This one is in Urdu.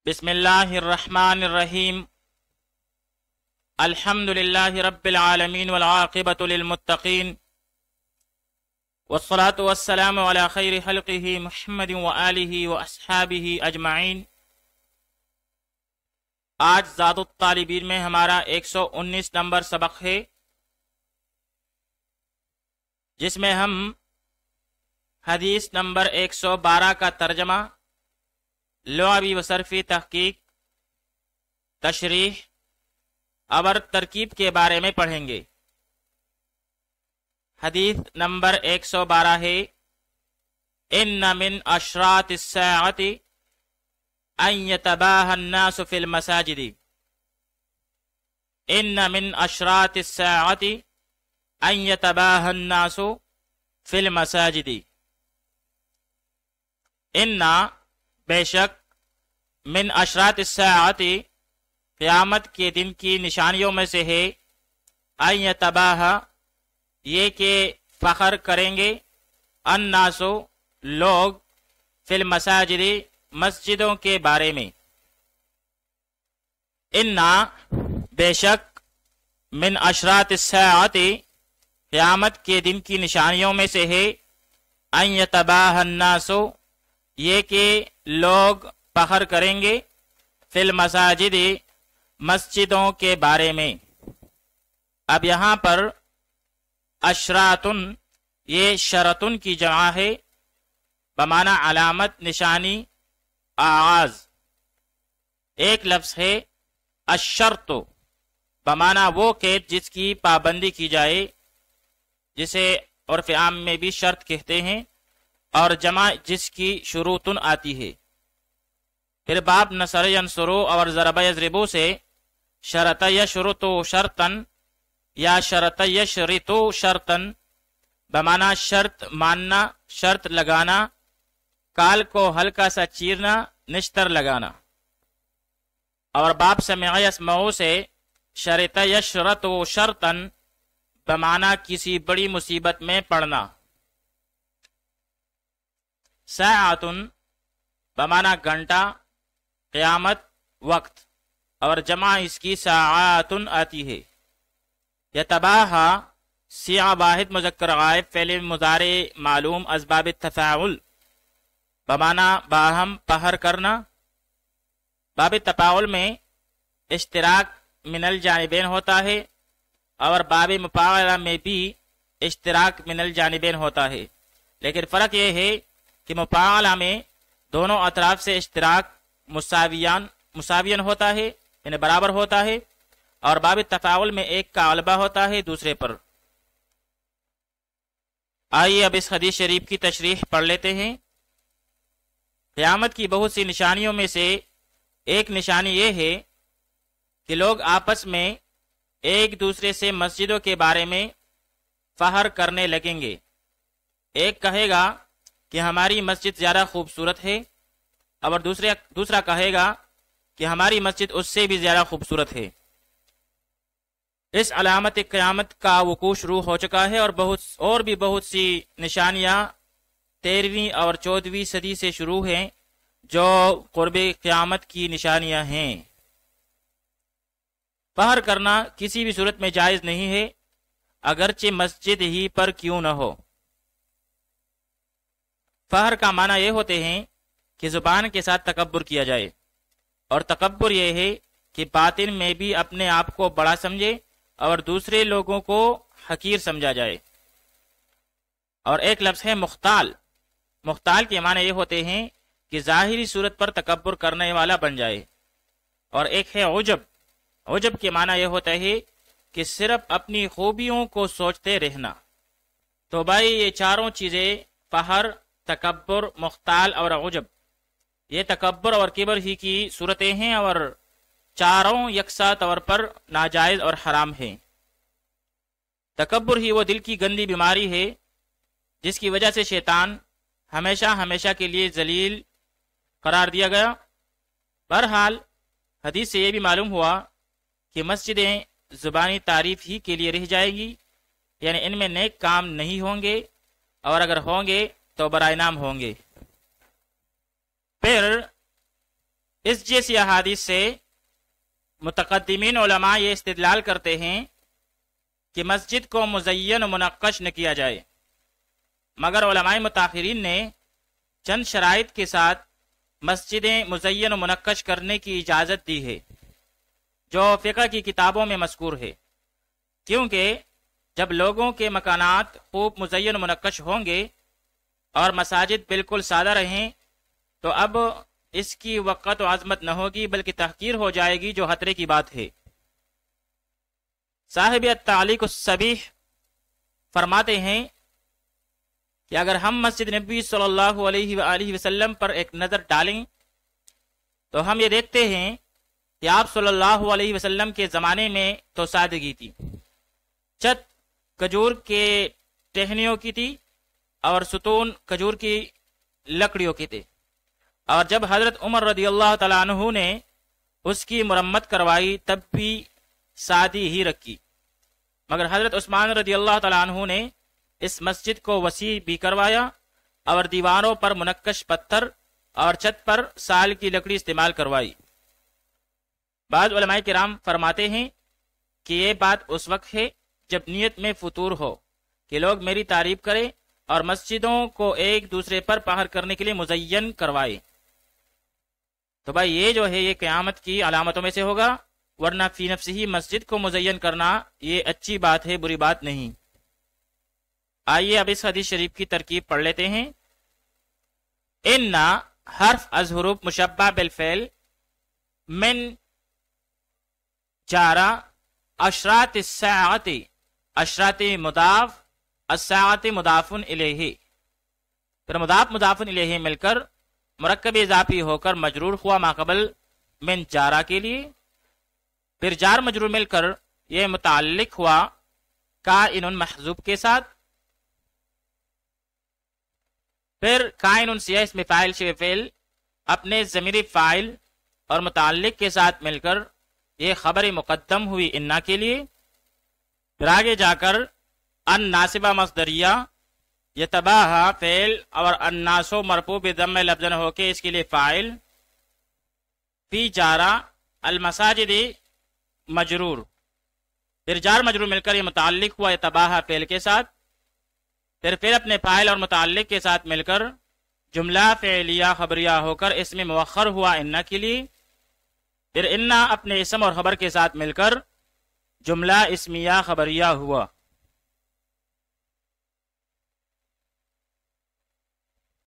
بسم اللہ الرحمن الرحیم الحمد للہ رب العالمین والعاقبۃ للمتقین والصلاة والسلام علی خیر خلقہ محمد وآلہ واصحابہ اجمعین۔ آج ذات الطالبین میں ہمارا 119 نمبر سبق ہے، جس میں ہم حدیث نمبر 112 کا ترجمہ، لغوی و صرفی تحقیق، تشریح اور ترکیب کے بارے میں پڑھیں گے۔ حدیث نمبر 112 ہے، ان من اشراط الساعۃ ان یتباہی الناس فی المساجد۔ ان من اشراط الساعۃ ان یتباہی الناس فی المساجد۔ ان بے شک من اشراط الساعۃ قیامت کے دن کی نشانیوں میں سے ہے، ان یتباہی یہ کہ فخر کریں گے، الناس لوگ، فی المساجد مسجدوں کے بارے میں۔ ان بے شک من اشراط الساعۃ قیامت کے دن کی نشانیوں میں سے ہے، ان یتباہی الناس یہ کہ لوگ فخر کریں گے، فی المساجد مسجدوں کے بارے میں۔ اب یہاں پر اشراطن یہ شرطن کی جمع ہے، بمعنی علامت، نشانی، آغاز۔ ایک لفظ ہے الشرط، بمعنی وہ قید جس کی پابندی کی جائے، جسے عرف عام میں بھی شرط کہتے ہیں، اور جمع جس کی شروطن آتی ہے۔ پھر باب نصر ینصرو اور ضرب یضربو سے شرط یشرطو شرطن یا شرط یشرطو شرطن، بمعنی شرط ماننا، شرط لگانا، کال کو ہلکا سا چیرنا، نشتر لگانا۔ اور باب سمع یسمعو سے شرط یشرطو شرطن، بمعنی کسی بڑی مصیبت میں پڑنا۔ ساعتن بمعنی گھنٹہ، قیامت، وقت، اور جمع اس کی ساعاتن آتی ہے۔ یتباہی صیغہ واحد مذکر غائب، فعل مضارع معلوم اسباب التفاعل، بمعنی باہم پہر کرنا۔ باب تفاعل میں اشتراک من الجانبین ہوتا ہے، اور باب مفاعلہ میں بھی اشتراک من الجانبین ہوتا ہے، لیکن فرق یہ ہے کہ مفاعلہ میں دونوں اطراف سے اشتراک مساویان ہوتا ہے، یعنی برابر ہوتا ہے، اور باب تفاعل میں ایک کا غلبہ ہوتا ہے دوسرے پر۔ آئیے اب اس حدیث شریف کی تشریح پڑھ لیتے ہیں۔ قیامت کی بہت سی نشانیوں میں سے ایک نشانی یہ ہے کہ لوگ آپس میں ایک دوسرے سے مسجدوں کے بارے میں فخر کرنے لگیں گے۔ ایک کہے گا کہ ہماری مسجد زیادہ خوبصورت ہے، اور دوسرا کہے گا کہ ہماری مسجد اس سے بھی زیادہ خوبصورت ہے۔ اس علامت قیامت کا وقوع شروع ہو چکا ہے، اور بھی بہت سی نشانیاں 13ویں اور 14ویں صدی سے شروع ہیں جو قرب قیامت کی نشانیاں ہیں۔ فخر کرنا کسی بھی صورت میں جائز نہیں ہے، اگرچہ مسجد ہی پر کیوں نہ ہو۔ فخر کا معنی یہ ہوتے ہیں کہ زبان کے ساتھ تکبر کیا جائے، اور تکبر یہ ہے کہ باطن میں بھی اپنے آپ کو بڑا سمجھے اور دوسرے لوگوں کو حقیر سمجھا جائے۔ اور ایک لفظ ہے مختال۔ مختال کے معنی یہ ہوتے ہیں کہ ظاہری صورت پر تکبر کرنے والا بن جائے۔ اور ایک ہے عجب۔ عجب کے معنی یہ ہوتا ہے کہ صرف اپنی خوبیوں کو سوچتے رہنا۔ تو بھائی یہ چاروں چیزیں، فخر، تکبر، مختال اور عجب، یہ تکبر اور کبر ہی کی صورتیں ہیں، اور چاروں یکساں طور پر ناجائز اور حرام ہیں۔ تکبر ہی وہ دل کی گندی بیماری ہے جس کی وجہ سے شیطان ہمیشہ کے لیے ذلیل قرار دیا گیا۔ بہرحال حدیث سے یہ بھی معلوم ہوا کہ مسجدیں زبانی تعریف ہی کے لیے رہ جائے گی، یعنی ان میں نیک کام نہیں ہوں گے، اور اگر ہوں گے تو برائے نام ہوں گے۔ پھر اس جیسی احادیث سے متقدمین علماء یہ استدلال کرتے ہیں کہ مسجد کو مزین و منقش نہ کیا جائے، مگر علماء متاخرین نے چند شرائط کے ساتھ مسجدیں مزین و منقش کرنے کی اجازت دی ہے، جو فقہ کی کتابوں میں مذکور ہے، کیونکہ جب لوگوں کے مکانات خوب مزین و منقش ہوں گے اور مساجد بالکل سادہ رہیں تو اب اس کی وقت و عظمت نہ ہوگی بلکہ تحقیر ہو جائے گی، جو خطرے کی بات ہے۔ صاحب التعلیق الصبیح فرماتے ہیں کہ اگر ہم مسجد نبی صلی اللہ علیہ وآلہ وسلم پر ایک نظر ڈالیں تو ہم یہ دیکھتے ہیں کہ آپ صلی اللہ علیہ وسلم کے زمانے میں تو سادگی تھی، چھت کھجور کے ٹہنیوں کی تھی اور ستون کھجور کی لکڑیوں کے تھے، اور جب حضرت عمر رضی اللہ تعالیٰ عنہ نے اس کی مرمت کروائی تب بھی سادی ہی رکھی، مگر حضرت عثمان رضی اللہ تعالیٰ عنہ نے اس مسجد کو وسیع بھی کروایا اور دیواروں پر منقش پتھر اور چھت پر سال کی لکڑی استعمال کروائی۔ بعض علماء کرام فرماتے ہیں کہ یہ بات اس وقت ہے جب نیت میں فطور ہو کہ لوگ میری تعریف کریں اور مسجدوں کو ایک دوسرے پر پہر کرنے کے لیے مزین کروائے، تو بھائی یہ جو ہے یہ قیامت کی علامتوں میں سے ہوگا، ورنہ فی نفس ہی مسجد کو مزین کرنا یہ اچھی بات ہے، بری بات نہیں۔ آئیے اب اس حدیث شریف کی ترکیب پڑھ لیتے ہیں۔ ان حرف از حروف مشبہ بالفعل من جارا اشراط الساعت، اشراط مضاف، الساعت مضاف الیہ، پھر مضاف الیہ مل کر مرکب اضافی ہو کر مجرور ہوا ماقبل من جارا کے لیے، پھر جار مجرور مل کر یہ متعلق ہوا کائن محذوف کے ساتھ، پھر کائن سیاہ اس میں فاعل شبہ فعل اپنے ضمیر فاعل اور متعلق کے ساتھ مل کر یہ خبر مقدم ہوئی انا کے لیے، پھر آگے جا کر ان ناصبہ مصدریہ یتباہا فعل اور الناسو مرفوع بضم لفظن ہو کے اس کے لیے فاعل، فی جارا المساجد مجرور، پھر جار مجرور مل کر یہ متعلق ہوا یتباہا فعل کے ساتھ، پھر اپنے فاعل اور متعلق کے ساتھ مل کر جملہ فعلیہ خبریہ ہو کر اس میں مؤخر ہوا انا کے لیے، پھر انا اپنے اسم اور خبر کے ساتھ مل کر جملہ اسمیہ خبریہ ہوا۔